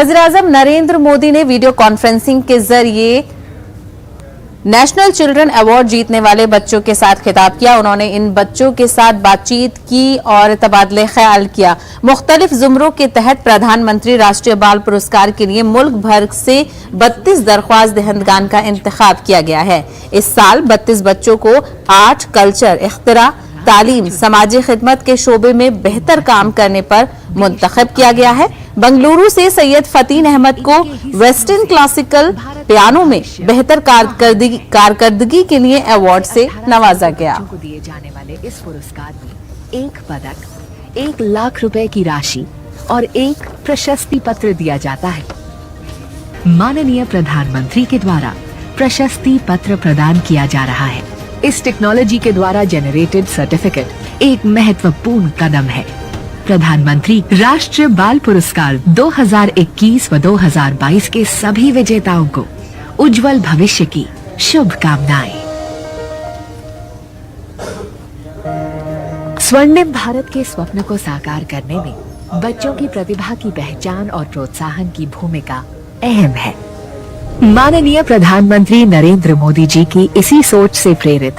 वज़ीर-ए-आज़म नरेंद्र मोदी ने video conferencing के जरिए नेशनल चिल्ड्रन अवार्ड जीतने वाले बच्चों के साथ खिताब किया। उन्होंने इन बच्चों के साथ बातचीत की और तबादले ख्याल किया। मुख्तलिफ जुमरों के तहत प्रधानमंत्री राष्ट्रीय बाल पुरस्कार के लिए मुल्क भर से 32 दरख्वास्त दहंदगान का इंतखाब किया गया है। इस साल 32 बच्चों को आर्ट, कल्चर, इख्तिरा, तालीम, समाजी खिदमत के शोबे में बेहतर काम करने पर मुंतखब किया गया है। बंगलुरु से सैयद फतीन अहमद को वेस्टर्न क्लासिकल पियानो में बेहतर कारकर्दगी के लिए अवार्ड से नवाजा गया। को दिए जाने वाले इस पुरस्कार में 1 पदक, 1 लाख रुपए की राशि और 1 प्रशस्ति पत्र दिया जाता है। माननीय प्रधानमंत्री के द्वारा प्रशस्ति पत्र प्रदान किया जा रहा है। इस टेक्नोलॉजी के द्वारा जनरेटेड सर्टिफिकेट एक महत्वपूर्ण कदम है। प्रधानमंत्री राष्ट्रीय बाल पुरस्कार 2021 व 2022 के सभी विजेताओं को उज्जवल भविष्य की शुभकामनाएं। स्वर्णिम भारत के स्वप्न को साकार करने में बच्चों की प्रतिभा की पहचान और प्रोत्साहन की भूमिका अहम है। माननीय प्रधानमंत्री नरेंद्र मोदी जी की इसी सोच से प्रेरित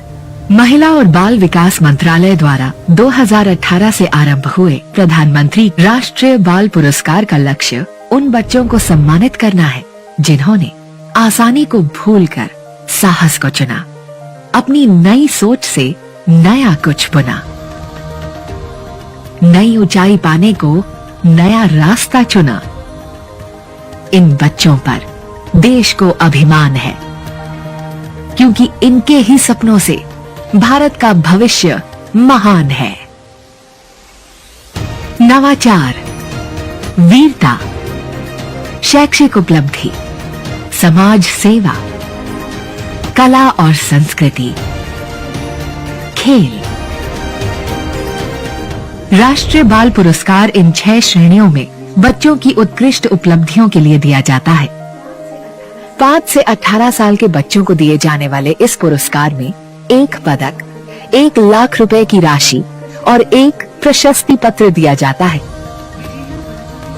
महिला और बाल विकास मंत्रालय द्वारा 2018 से आरंभ हुए प्रधानमंत्री राष्ट्रीय बाल पुरस्कार का लक्ष्य उन बच्चों को सम्मानित करना है जिन्होंने आसानी को भूलकर साहस को चुना, अपनी नई सोच से नया कुछ बुना, नई ऊंचाई पाने को नया रास्ता चुना। इन बच्चों पर देश को अभिमान है, क्योंकि इनके ही सपनों से भारत का भविष्य महान है। नवाचार, वीरता, शैक्षिक उपलब्धि, समाज सेवा, कला और संस्कृति, खेल। राष्ट्रीय बाल पुरस्कार इन 6 श्रेणियों में बच्चों की उत्कृष्ट उपलब्धियों के लिए दिया जाता है। 5 से 18 साल के बच्चों को दिए जाने वाले इस पुरस्कार में 1 पदक, 1 लाख रुपए की राशि और 1 प्रशस्ति पत्र दिया जाता है।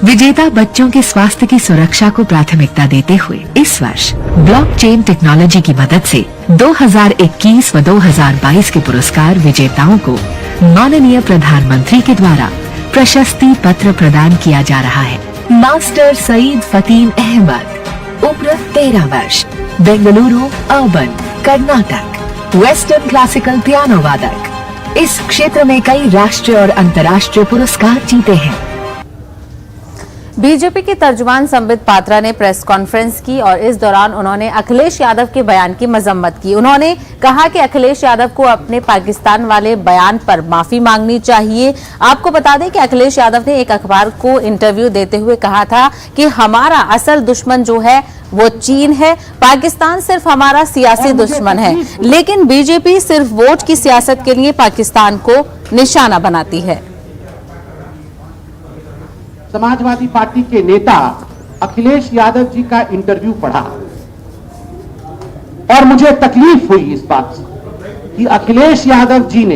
विजेता बच्चों के स्वास्थ्य की सुरक्षा को प्राथमिकता देते हुए इस वर्ष ब्लॉकचेन टेक्नोलॉजी की मदद से 2021 व 2022 के पुरस्कार विजेताओं को माननीय प्रधानमंत्री के द्वारा प्रशस्ति पत्र प्रदान किया जा रहा है। मास्टर सईद फतीन अहमद, उम्र 13 वर्ष, Bengaluru urban, Karnataka, western classical piano वादक। इस क्षेत्र में कई राष्ट्रीय और अंतर्राष्ट्रीय पुरस्कार जीते हैं। बीजेपी के तर्जुमान संबित पात्रा ने प्रेस कॉन्फ्रेंस की और इस दौरान उन्होंने अखिलेश यादव के बयान की मजम्मत की। उन्होंने कहा कि अखिलेश यादव को अपने पाकिस्तान वाले बयान पर माफी मांगनी चाहिए। आपको बता दें कि अखिलेश यादव ने एक अखबार को इंटरव्यू देते हुए कहा था कि हमारा असल दुश्मन जो है वो चीन है, पाकिस्तान सिर्फ हमारा सियासी दुश्मन है, लेकिन बीजेपी सिर्फ वोट की सियासत के लिए पाकिस्तान को निशाना बनाती है। समाजवादी पार्टी के नेता अखिलेश यादव जी का इंटरव्यू पढ़ा और मुझे तकलीफ हुई इस बात से कि अखिलेश यादव जी ने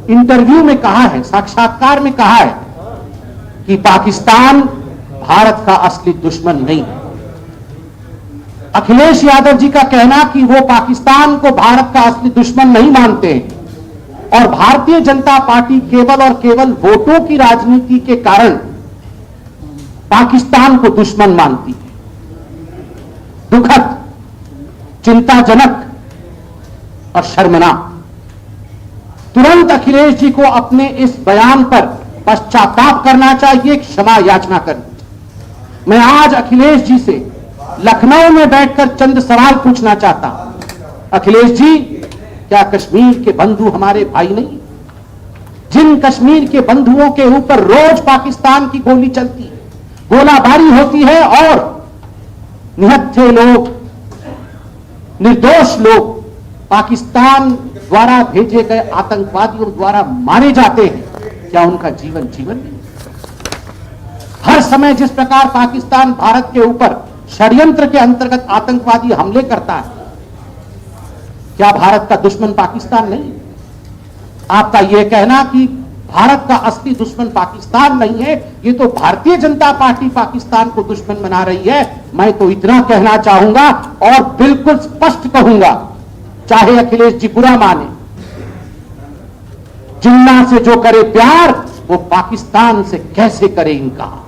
इंटरव्यू में कहा है, साक्षात्कार में कहा है कि पाकिस्तान भारत का असली दुश्मन नहीं है। अखिलेश यादव जी का कहना कि वो पाकिस्तान को भारत का असली दुश्मन नहीं मानते और भारतीय जनता पार्टी केवल और केवल वोटों की राजनीति के कारण पाकिस्तान को दुश्मन मानती है, दुखद, चिंताजनक और शर्मनाक। तुरंत अखिलेश जी को अपने इस बयान पर पश्चाताप करना चाहिए, क्षमा याचना करनी चाहिए। मैं आज अखिलेश जी से लखनऊ में बैठकर चंद सवाल पूछना चाहता हूं। अखिलेश जी, क्या कश्मीर के बंधु हमारे भाई नहीं? जिन कश्मीर के बंधुओं के ऊपर रोज पाकिस्तान की गोली चलती है, गोलाबारी होती है और निहत्थे लोग, निर्दोष लोग पाकिस्तान द्वारा भेजे गए आतंकवादियों द्वारा मारे जाते हैं, क्या उनका जीवन जीवन नहीं? हर समय जिस प्रकार पाकिस्तान भारत के ऊपर षड्यंत्र के अंतर्गत आतंकवादी हमले करता है, क्या भारत का दुश्मन पाकिस्तान नहीं? आपका यह कहना कि भारत का असली दुश्मन पाकिस्तान नहीं है, ये तो भारतीय जनता पार्टी पाकिस्तान को दुश्मन बना रही है। मैं तो इतना कहना चाहूंगा और बिल्कुल स्पष्ट कहूंगा, चाहे अखिलेश जी बुरा माने, जिन्ना से जो करे प्यार वो पाकिस्तान से कैसे करे इनकार।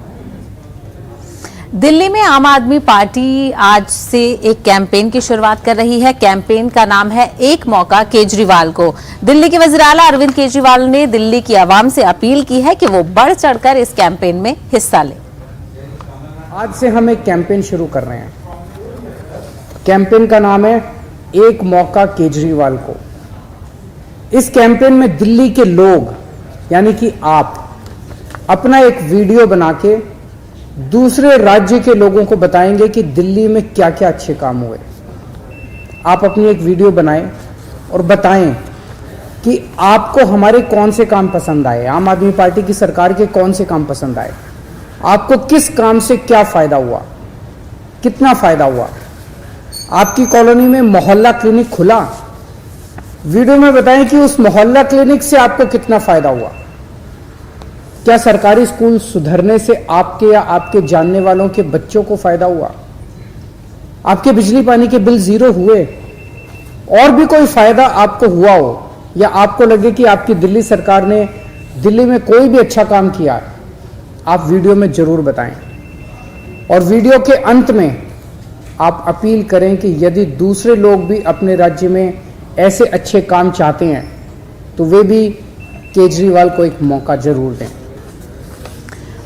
दिल्ली में आम आदमी पार्टी आज से एक कैंपेन की शुरुआत कर रही है। कैंपेन का नाम है एक मौका केजरीवाल को। दिल्ली के वज़ीर आला अरविंद केजरीवाल ने दिल्ली की आवाम से अपील की है कि वो बढ़ चढ़कर इस कैंपेन में हिस्सा लें। आज से हम एक कैंपेन शुरू कर रहे हैं। कैंपेन का नाम है एक मौका केजरीवाल को। इस कैंपेन में दिल्ली के लोग यानी कि आप अपना एक वीडियो बना के दूसरे राज्य के लोगों को बताएंगे कि दिल्ली में क्या क्या अच्छे काम हुए। आप अपनी एक वीडियो बनाएं और बताएं कि आपको हमारे कौन से काम पसंद आए, आम आदमी पार्टी की सरकार के कौन से काम पसंद आए, आपको किस काम से क्या फायदा हुआ, कितना फायदा हुआ। आपकी कॉलोनी में मोहल्ला क्लिनिक खुला, वीडियो में बताएं कि उस मोहल्ला क्लिनिक से आपको कितना फायदा हुआ। क्या सरकारी स्कूल सुधरने से आपके या आपके जानने वालों के बच्चों को फायदा हुआ, आपके बिजली पानी के बिल जीरो हुए, और भी कोई फायदा आपको हुआ हो, या आपको लगे कि आपकी दिल्ली सरकार ने दिल्ली में कोई भी अच्छा काम किया, आप वीडियो में जरूर बताएं। और वीडियो के अंत में आप अपील करें कि यदि दूसरे लोग भी अपने राज्य में ऐसे अच्छे काम चाहते हैं तो वे भी केजरीवाल को एक मौका जरूर दें।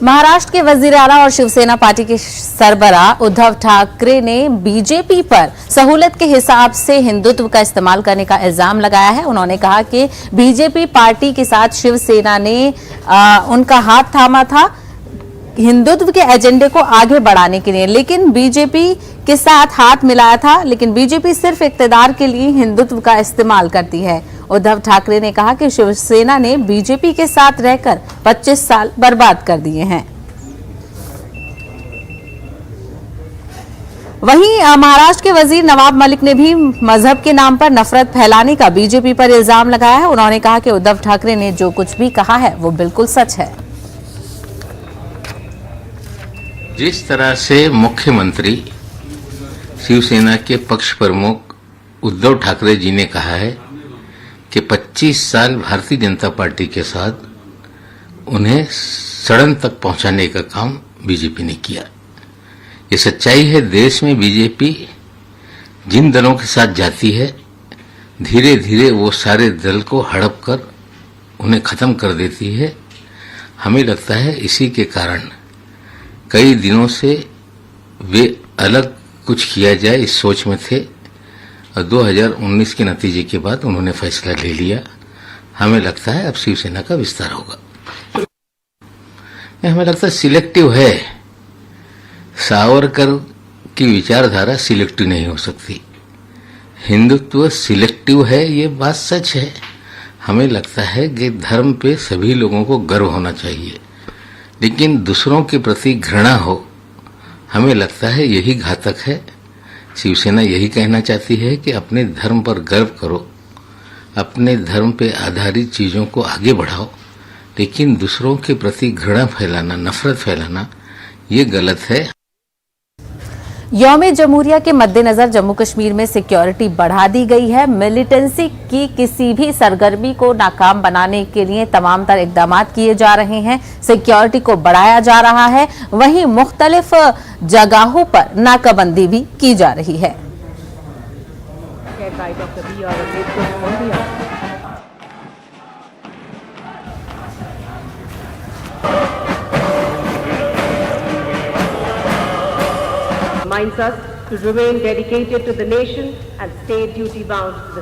महाराष्ट्र के वजीर आला और शिवसेना पार्टी के सरबराह उद्धव ठाकरे ने बीजेपी पर सहूलत के हिसाब से हिंदुत्व का इस्तेमाल करने का इल्जाम लगाया है। उन्होंने कहा कि बीजेपी पार्टी के साथ शिवसेना ने उनका हाथ थामा था हिंदुत्व के एजेंडे को आगे बढ़ाने के लिए, लेकिन बीजेपी के साथ हाथ मिलाया था, लेकिन बीजेपी सिर्फ इक्तदार के लिए हिंदुत्व का इस्तेमाल करती है। उद्धव ठाकरे ने कहा कि शिवसेना ने बीजेपी के साथ रहकर 25 साल बर्बाद कर दिए हैं। वहीं महाराष्ट्र के वजीर नवाब मलिक ने भी मजहब के नाम पर नफरत फैलाने का बीजेपी पर इल्जाम लगाया है। उन्होंने कहा कि उद्धव ठाकरे ने जो कुछ भी कहा है वो बिल्कुल सच है। जिस तरह से मुख्यमंत्री शिवसेना के पक्ष प्रमुख उद्धव ठाकरे जी ने कहा है कि 25 साल भारतीय जनता पार्टी के साथ उन्हें सड़न तक पहुंचाने का काम बीजेपी ने किया। ये सच्चाई है। देश में बीजेपी जिन दलों के साथ जाती है धीरे धीरे वो सारे दल को हड़प कर उन्हें खत्म कर देती है। हमें लगता है इसी के कारण कई दिनों से वे अलग कुछ किया जाए इस सोच में थे और 2019 के नतीजे के बाद उन्होंने फैसला ले लिया। हमें लगता है अब शिवसेना का विस्तार होगा। हमें लगता है सिलेक्टिव है। सावरकर की विचारधारा सिलेक्टिव नहीं हो सकती। हिंदुत्व सिलेक्टिव है, ये बात सच है। हमें लगता है कि धर्म पे सभी लोगों को गर्व होना चाहिए, लेकिन दूसरों के प्रति घृणा हो, हमें लगता है यही घातक है। शिवसेना यही कहना चाहती है कि अपने धर्म पर गर्व करो, अपने धर्म पे आधारित चीजों को आगे बढ़ाओ, लेकिन दूसरों के प्रति घृणा फैलाना, नफरत फैलाना, ये गलत है। यौम जमहूरिया के मद्देनजर जम्मू कश्मीर में सिक्योरिटी बढ़ा दी गई है। मिलिटेंसी की किसी भी सरगर्मी को नाकाम बनाने के लिए तमाम तर इकदाम किए जा रहे हैं। सिक्योरिटी को बढ़ाया जा रहा है, वहीं मुख्तलिफ जगहों पर नाकाबंदी भी की जा रही है। Reminds us to remain dedicated to the nation and stay duty bound to the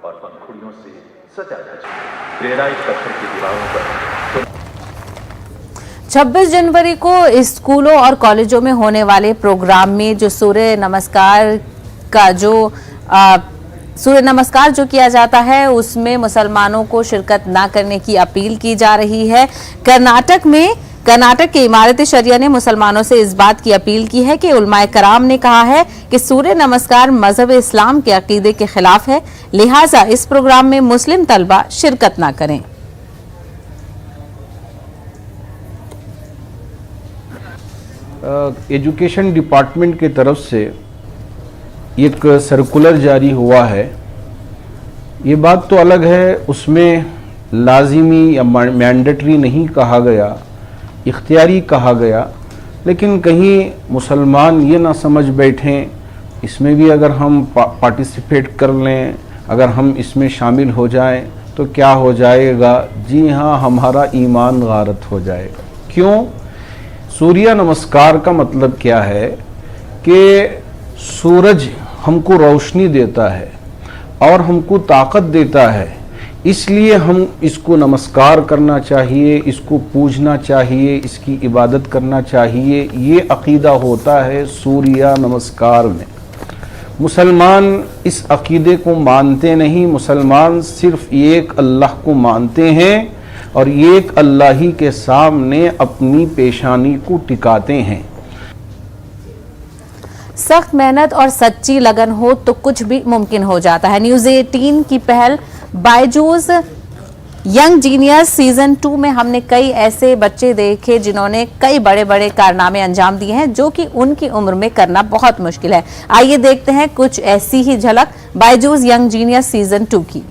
और पंखुड़ियों से सजा ग्रेनाइट पत्थर की दीवारों पर 26 जनवरी को स्कूलों और कॉलेजों में होने वाले प्रोग्राम में जो सूर्य नमस्कार जो किया जाता है उसमें मुसलमानों को शिरकत ना करने की अपील की जा रही है। कर्नाटक में कर्नाटक के इमारत शरिया ने मुसलमानों से इस बात की अपील की है कि उलमाए कराम ने कहा है कि सूर्य नमस्कार मजहब इस्लाम के अकीदे के खिलाफ है, लिहाजा इस प्रोग्राम में मुस्लिम तलबा शिरकत न करें। एजुकेशन डिपार्टमेंट की तरफ से एक सर्कुलर जारी हुआ है। ये बात तो अलग है, उसमें लाजिमी या मैंडेटरी नहीं कहा गया, इख्तियारी कहा गया, लेकिन कहीं मुसलमान ये ना समझ बैठें इसमें भी अगर हम पार्टिसिपेट कर लें, अगर हम इसमें शामिल हो जाएं तो क्या हो जाएगा। जी हाँ, हमारा ईमान गारत हो जाएगा। क्यों? सूर्य नमस्कार का मतलब क्या है कि सूरज हमको रोशनी देता है और हमको ताकत देता है, इसलिए हम इसको नमस्कार करना चाहिए, इसको पूजना चाहिए, इसकी इबादत करना चाहिए। ये अकीदा होता है सूर्य नमस्कार में। मुसलमान इस अकीदे को मानते नहीं, मुसलमान सिर्फ एक अल्लाह को मानते हैं और एक अल्लाह ही के सामने अपनी पेशानी को टिकाते हैं। सख्त मेहनत और सच्ची लगन हो तो कुछ भी मुमकिन हो जाता है। न्यूज़ 18 की पहल बायजूस यंग जीनियस सीजन 2 में हमने कई ऐसे बच्चे देखे जिन्होंने कई बड़े बड़े कारनामे अंजाम दिए हैं जो कि उनकी उम्र में करना बहुत मुश्किल है। आइए देखते हैं कुछ ऐसी ही झलक बायजूस यंग जीनियस सीजन 2 की।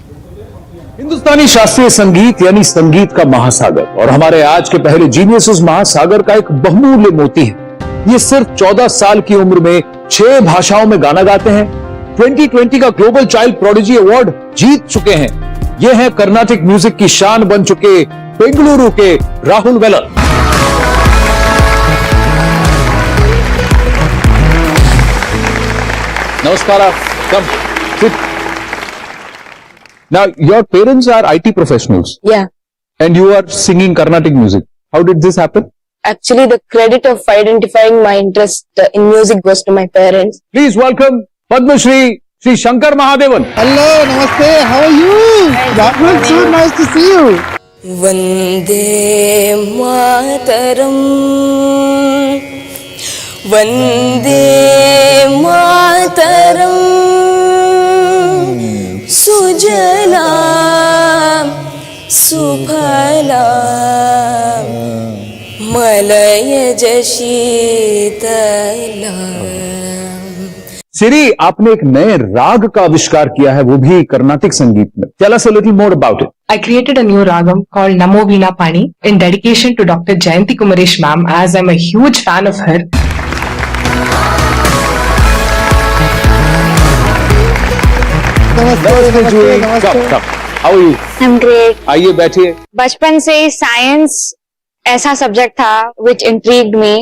हिंदुस्तानी शास्त्रीय संगीत यानी संगीत का महासागर और हमारे आज के पहले जीनियस उस महासागर का एक बहुमूल्य मोती है। ये सिर्फ 14 साल की उम्र में 6 भाषाओं में गाना गाते हैं। 2020 का ग्लोबल चाइल्ड प्रोडिजी अवार्ड जीत चुके हैं। ये हैं कर्नाटिक म्यूजिक की शान बन चुके बेंगलुरु के राहुल वेलर। नमस्कार, come sit. Now, your parents are IT professionals. Yeah. And you are singing Carnatic music. How did this happen? Actually, the credit of identifying my interest in music goes to my parents. Please welcome Padma Shri Sri Shankar Mahadevan. Hello, namaste. How are you? Rahul, so nice to see you. Vande Mataram, Vande Mataram, Sujalam, Subhalam, Malayaj Sheetalam। सिरी, आपने एक नए राग का आविष्कार किया है, वो भी कर्नाटिक संगीत में। Tell us a little more about it. I created a new ragam called Namo Veena Pani in dedication to Dr. Jayanti Kumaresh ma'am, as I'm a huge fan of her. नमस्ते जूही, come. How are you? I'm great. आइए बैठिए। बचपन से ही science ऐसा subject था which intrigued me.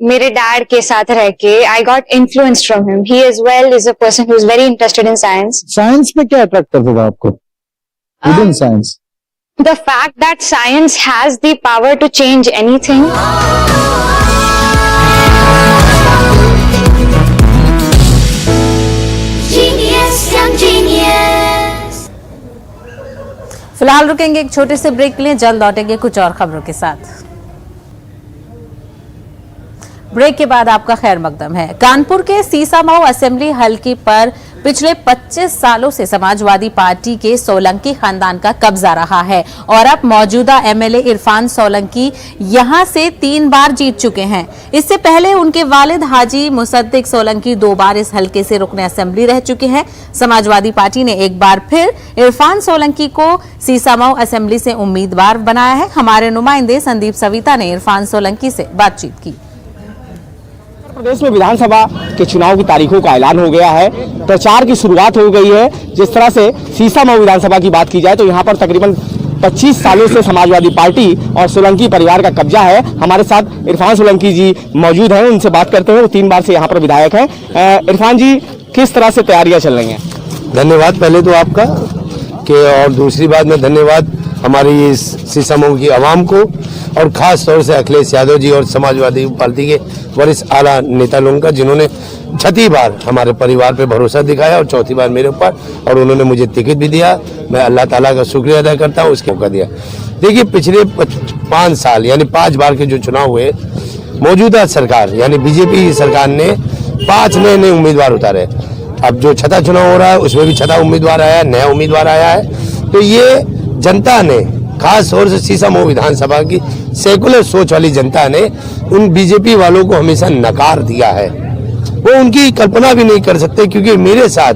मेरे dad के साथ रह के I got influenced from him. He as well is a person who is very interested in science. Science में क्या अट्रैक्ट करता था आपको? Within science? The fact that science has the power to change anything. फिलहाल रुकेंगे एक छोटे से ब्रेक के लिए, जल्द लौटेंगे कुछ और खबरों के साथ। ब्रेक के बाद आपका खैर मकदम है। कानपुर के सीसामऊ असेंबली हलके पर पिछले 25 सालों से समाजवादी पार्टी के सोलंकी खानदान का कब्जा रहा है और अब मौजूदा एमएलए इरफान सोलंकी यहां से 3 बार जीत चुके हैं। इससे पहले उनके वालिद हाजी मुसद्दिक सोलंकी 2 बार इस हलके से रुकने असेंबली रह चुके हैं। समाजवादी पार्टी ने एक बार फिर इरफान सोलंकी को सीसामऊ असेंबली से उम्मीदवार बनाया है। हमारे नुमाइंदे संदीप सविता ने इरफान सोलंकी से बातचीत की। प्रदेश में विधानसभा के चुनाव की तारीखों का ऐलान हो गया है, प्रचार की शुरुआत हो गई है। जिस तरह से सीसामऊ विधानसभा की बात की जाए तो यहाँ पर तकरीबन 25 सालों से समाजवादी पार्टी और सोलंकी परिवार का कब्जा है। हमारे साथ इरफान सोलंकी जी मौजूद हैं, उनसे बात करते हैं। वो 3 बार से यहाँ पर विधायक हैं। इरफान जी, किस तरह से तैयारियां चल रही हैं? धन्यवाद पहले तो आपका और दूसरी बात में धन्यवाद हमारी इस सीसामऊ की आवाम को और खास तौर से अखिलेश यादव जी और समाजवादी पार्टी के वरिष्ठ आला नेता लोगों का, जिन्होंने 6ठी बार हमारे परिवार पे भरोसा दिखाया और 4थी बार मेरे ऊपर, और उन्होंने मुझे टिकट भी दिया। मैं अल्लाह ताला का शुक्रिया अदा करता हूँ, उसके मौका दिया। देखिए पिछले 5 साल यानी 5 बार के जो चुनाव हुए, मौजूदा सरकार यानी बीजेपी सरकार ने 5 नए उम्मीदवार उतारे। अब जो छठा चुनाव हो रहा है उसमें भी छठा उम्मीदवार आया, नया उम्मीदवार आया है। तो ये जनता ने, खास तौर से सीसामऊ विधानसभा की सेकुलर सोच वाली जनता ने उन बीजेपी वालों को हमेशा नकार दिया है। वो उनकी कल्पना भी नहीं कर सकते, क्योंकि मेरे साथ,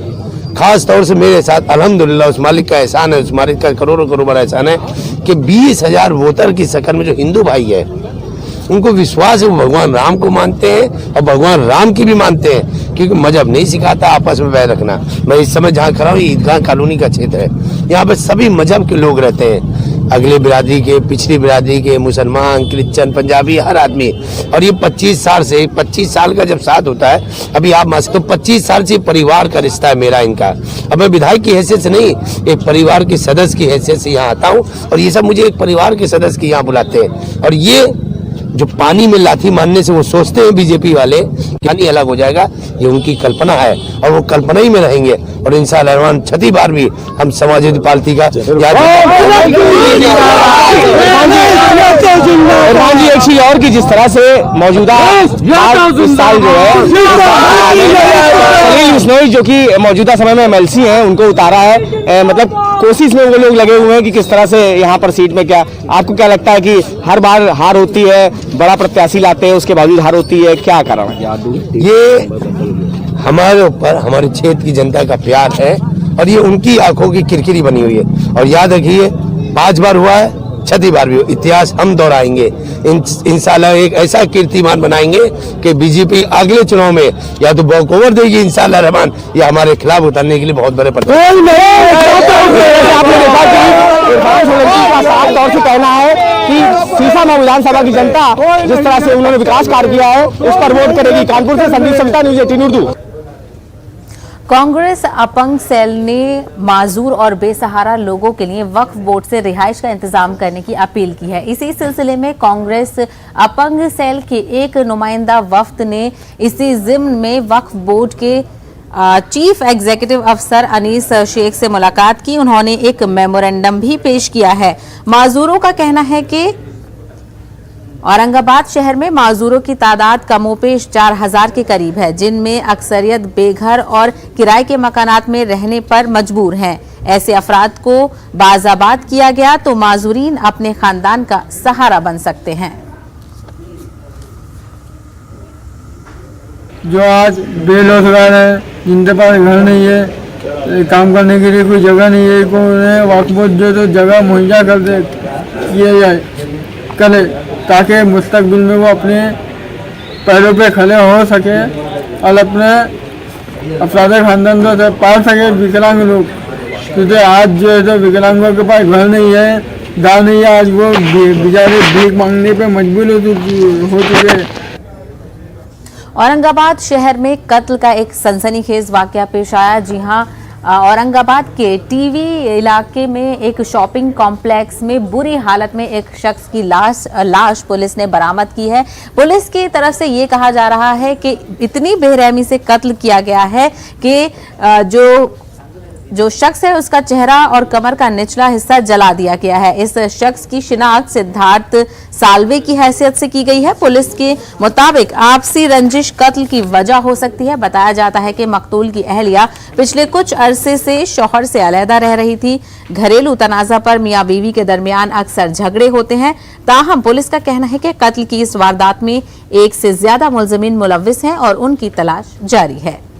खास तौर से मेरे साथ अल्हम्दुलिल्लाह उस मालिक का एहसान है, उस मालिक का करोड़ों करोड़ एहसान है कि 20,000 वोटर की शक्ल में जो हिंदू भाई है उनको विश्वास है, वो भगवान राम को मानते हैं और भगवान राम की भी मानते हैं, क्योंकि मजहब नहीं सिखाता आपस में बैर रखना। मैं इस समय जहाँ खड़ा हूँ ईदगाह कॉलोनी का क्षेत्र है, यहाँ पर सभी मजहब के लोग रहते हैं, अगले बिरादरी के, पिछड़ी बिरादरी के, मुसलमान, क्रिश्चियन, पंजाबी, हर आदमी। और ये 25 साल का जब साथ होता है, अभी आप मान सकते हो 25 साल से परिवार का रिश्ता है मेरा इनका। अब मैं विधायक की हैसियत से नहीं, एक परिवार के सदस्य की हैसियत से यहाँ आता हूँ और ये सब मुझे एक परिवार के सदस्य की यहाँ बुलाते हैं। और ये जो पानी में लाठी मारने से वो सोचते हैं बीजेपी वाले कि पानी अलग हो जाएगा, ये उनकी कल्पना है और वो कल्पना ही में रहेंगे। और इंशाअल्लाह रहमान छठी बार भी हम समाजवादी पार्टी का एक चीज और की, जिस तरह से मौजूदा साल जो है सलील बिश्नोई जो कि मौजूदा समय में MLC हैं उनको उतारा है, मतलब कोशिश में वो लोग लगे हुए हैं कि किस तरह से यहाँ पर सीट में, क्या आपको क्या लगता है कि हर बार हार होती है, बड़ा प्रत्याशी लाते हैं उसके बावजूद हार होती है, क्या कारण है? ये हमारे ऊपर हमारे क्षेत्र की जनता का प्यार है और ये उनकी आंखों की किरकिरी बनी हुई है। और याद रखिए 5 बार हुआ है, छठी बार भी इतिहास हम दोहराएंगे। इंशाल्लाह एक ऐसा कीर्तिमान बनाएंगे कि बीजेपी अगले चुनाव में या तो वॉकओवर देगी इंशाल्लाह रहमान, या हमारे खिलाफ उतरने के लिए बहुत बड़े आपने देखा कि इरफान सोलंकी का साफ तौर से कहना है कि सीसामऊ विधानसभा की जनता जिस तरह से उन्होंने विकास कार्य किया है उस पर वोट करेगी। कानपुर से संदीप समता, न्यूज़ 18 उर्दू। कांग्रेस अपंग सेल ने माजूर और बेसहारा लोगों के लिए वक्फ बोर्ड से रिहाइश का इंतजाम करने की अपील की है। इसी सिलसिले में कांग्रेस अपंग सेल के एक नुमाइंदा वफ्द ने इसी जिम्न में वक्फ बोर्ड के चीफ एग्जीक्यूटिव अफसर अनीस शेख से मुलाकात की। उन्होंने एक मेमोरेंडम भी पेश किया है। माजूरों का कहना है कि औरंगाबाद शहर में माजूरों की तादाद कमोपेश 4000 के करीब है, जिनमें अक्सरियत बेघर और किराए के मकानात में रहने पर मजबूर हैं। ऐसे अफराद को बाजाबाद किया गया तो माजूरीन अपने खानदान का सहारा बन सकते हैं। जो आज बेरोजगार है, जिनके पास घर नहीं है, काम करने के लिए कोई जगह नहीं है, को वक्फ बोर्ड जो तो जगह मुहैया कर दे किया जाए करे, ताकि मुस्तकबिल में वो अपने पैरों पे खड़े हो सके और अपने अपराध खानदान को पाल सके। विकलांग लोग, क्योंकि आज जो है तो विकलांगों के पास घर नहीं है, गाँव नहीं है, आज वो बेचारे भीख मांगने पे मजबूर हो चुके हैं। औरंगाबाद शहर में कत्ल का एक सनसनीखेज वाकया पेश आया। जी हां, औरंगाबाद के टीवी इलाके में एक शॉपिंग कॉम्प्लेक्स में बुरी हालत में एक शख्स की लाश पुलिस ने बरामद की है। पुलिस की तरफ से ये कहा जा रहा है कि इतनी बेरहमी से कत्ल किया गया है कि जो शख्स है उसका चेहरा और कमर का निचला हिस्सा जला दिया गया है। इस शख्स की शिनाख्त सिद्धार्थ साल्वे की हैसियत से की गई है। पुलिस के मुताबिक आपसी रंजिश कत्ल की वजह हो सकती है। बताया जाता है कि मकतूल की अहलिया पिछले कुछ अरसे से शौहर से अलहदा रह रही थी। घरेलू तनाजा पर मियां बीवी के दरमियान अक्सर झगड़े होते हैं। ताहम पुलिस का कहना है कि कत्ल की इस वारदात में 1 से ज्यादा मुलजिमीन मुलव्विस हैं और उनकी तलाश जारी है।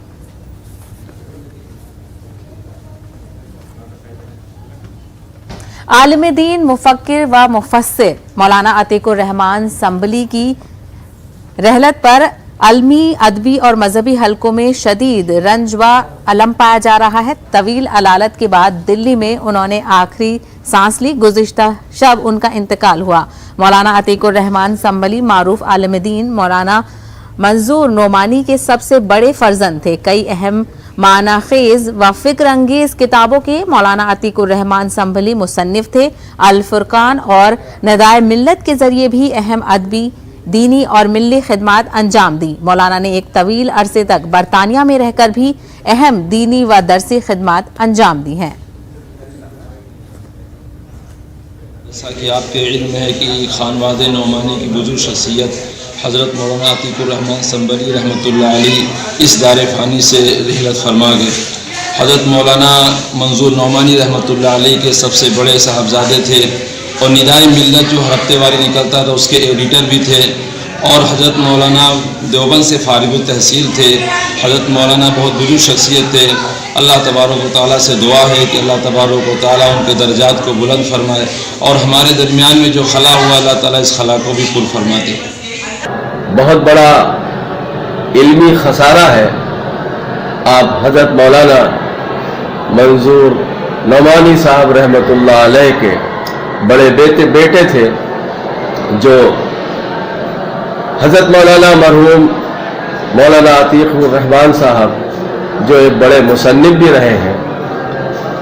आलिम दीन, मुफक्किर व मुफस्सिर मौलाना अतीकुर रहमान संभली की रहलत पर अलमी, अदबी और मजहबी हलकों में शदीद रंज व अलम पाया जा रहा है। तवील अलालत के बाद दिल्ली में उन्होंने आखिरी सांस ली। गुज़िश्ता शब उनका इंतकाल हुआ। मौलाना अतीकुर रहमान संभली मारूफ आलिम दीन मौलाना मंजूर नोमानी के सबसे बड़े फर्जंद थे। कई अहम मानाखेज व फिक्र अंगेज किताबों के मौलाना अतीकुर रहमान संभली मुसन्निफ थे। अल फुरकान और नदाए मिल्लत के जरिए भी अहम अदबी, दीनी और मिल्ली खिदमात अंजाम दी। मौलाना ने एक तवील अरसे तक बरतानिया में रहकर भी अहम दीनी व दरसी खिदमात अंजाम दी हैं। जैसा कि आपके इल्म है कि खानवाद नौमानी की बुजुर्ग शख्सियत हज़रत मौलाना अतीकुर रहमान संबरी रहमतुल्लाह अलैह इस दार फ़ानी से रिहलत फरमा गए। हज़रत मौलाना मंजूर नौमानी रहमतुल्लाह अलैह के सबसे बड़े साहबजादे थे और निदाए मिल्लत जो हफ्ते वारी निकलता था उसके एडिटर भी थे और हज़रत मौलाना देवबंद से फारिग तहसील थे। हज़रत मौलाना बहुत बुजुर्ग शख्सियत थे। अल्लाह तबारक व तआला से दुआ है कि अल्लाह तबारक व तआला उनके दर्जात को बुलंद फरमाए और हमारे दरमियान में जो खला हुआ अल्लाह ताला इस खला को भी पुर फरमा दे। बहुत बड़ा इल्मी खसारा है। आप हज़रत मौलाना मंजूर नौमानी साहब रहमतुल्लाह अलैह के बड़े बेटे थे जो हज़रत मौलाना मरहूम मौलाना अतीकुर रहमान साहब जो एक बड़े मुसन्निफ भी रहे हैं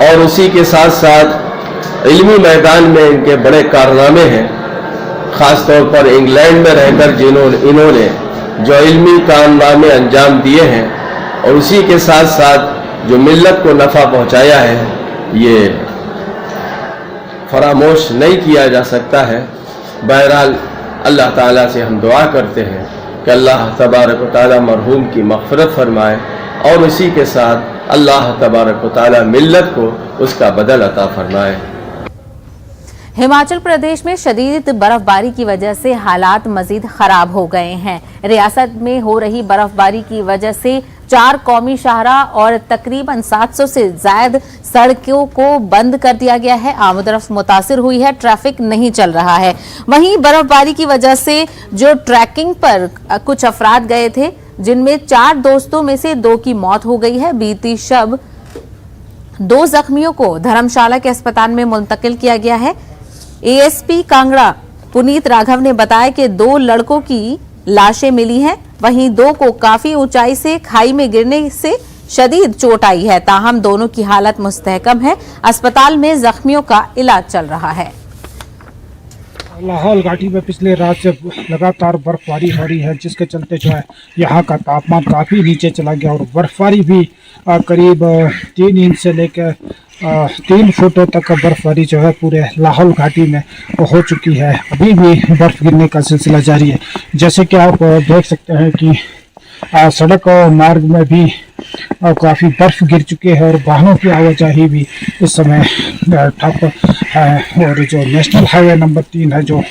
और उसी के साथ साथ इल्मी मैदान में इनके बड़े कारनामे हैं। ख़ास तौर पर इंग्लैंड में रहकर इन्होंने जो इल्मी कारनामे अंजाम दिए हैं और उसी के साथ साथ जो मिल्लत को नफ़ा पहुंचाया है ये फरामोश नहीं किया जा सकता है। बहरहाल अल्लाह ताला से हम दुआ करते हैं कि अल्लाह तबारक व तआला मरहूम की मग़फ़िरत फरमाए और उसी के साथ अल्लाह तबारक व तआला मिल्लत को उसका बदल अता फरमाए। हिमाचल प्रदेश में शदीद बर्फबारी की वजह से हालात मजीद खराब हो गए हैं। रियासत में हो रही बर्फबारी की वजह से 4 कौमी शाहरा और तकरीबन 700 से ज्यादा सड़कों को बंद कर दिया गया है। आमदरफ्त मुतासिर हुई है, ट्रैफिक नहीं चल रहा है। वहीं बर्फबारी की वजह से जो ट्रैकिंग पर कुछ अफराद गए थे जिनमें 4 दोस्तों में से 2 की मौत हो गई है। बीती शब 2 जख्मियों को धर्मशाला के अस्पताल में मुंतकिल किया गया है। एएसपी कांगड़ा पुनीत राघव ने बताया कि 2 लड़कों की लाशें मिली हैं, वहीं 2 को काफी ऊंचाई से खाई में गिरने से शदीद चोट आई है। ताहम दोनों की हालत मुस्तहकम है। अस्पताल में जख्मियों का इलाज चल रहा है। लाहौल घाटी में पिछले रात से लगातार बर्फबारी हो रही है, जिसके चलते जो है यहाँ का तापमान काफ़ी नीचे चला गया और बर्फबारी भी करीब 3 इंच से लेकर 3 फुट तक बर्फबारी जो है पूरे लाहौल घाटी में हो चुकी है। अभी भी बर्फ़ गिरने का सिलसिला जारी है। जैसे कि आप देख सकते हैं कि सड़क और मार्ग में भी काफ़ी बर्फ़ गिर चुके हैं और वाहनों की आवाजाही भी इस समय ठप है। और जो नेशनल हाईवे नंबर 3 है जो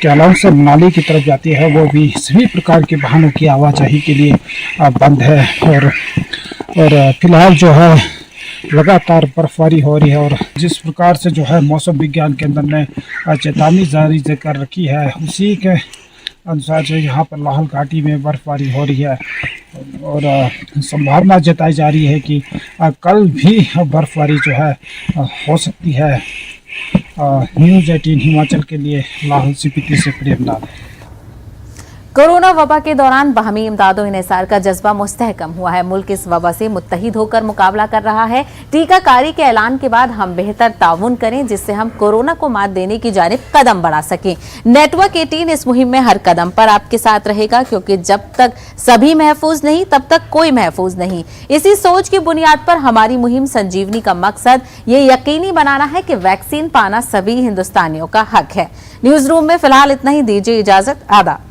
केलांग से मनाली की तरफ जाती है वो भी सभी प्रकार के वाहनों की आवाजाही के लिए बंद है। और फिलहाल जो है लगातार बर्फबारी हो रही है और जिस प्रकार से जो है मौसम विज्ञान केंद्र ने चेतावनी जारी कर रखी है उसी के अनुसार जो यहाँ पर लाहौल घाटी में बर्फबारी हो रही है और संभावना जताई जा रही है कि कल भी बर्फबारी जो है हो सकती है। न्यूज़ 18 हिमाचल के लिए लाहौल स्पीति से प्रेमलाल। कोरोना वबा के दौरान बाहमी इमदादो इन्हिसार का जज्बा मुस्तहकम हुआ है। मुल्क इस वबा से मुत्तहिद होकर मुकाबला कर रहा है। टीकाकारी के ऐलान के बाद हम बेहतर ताउन करें जिससे हम कोरोना को मात देने की जानिब कदम बढ़ा सकें। नेटवर्क 18 इस मुहिम में हर कदम पर आपके साथ रहेगा, क्योंकि जब तक सभी महफूज नहीं तब तक कोई महफूज नहीं। इसी सोच की बुनियाद पर हमारी मुहिम संजीवनी का मकसद ये यकीनी बनाना है कि वैक्सीन पाना सभी हिंदुस्तानियों का हक है। न्यूज रूम में फिलहाल इतना ही। दीजिए इजाजत। आदाब।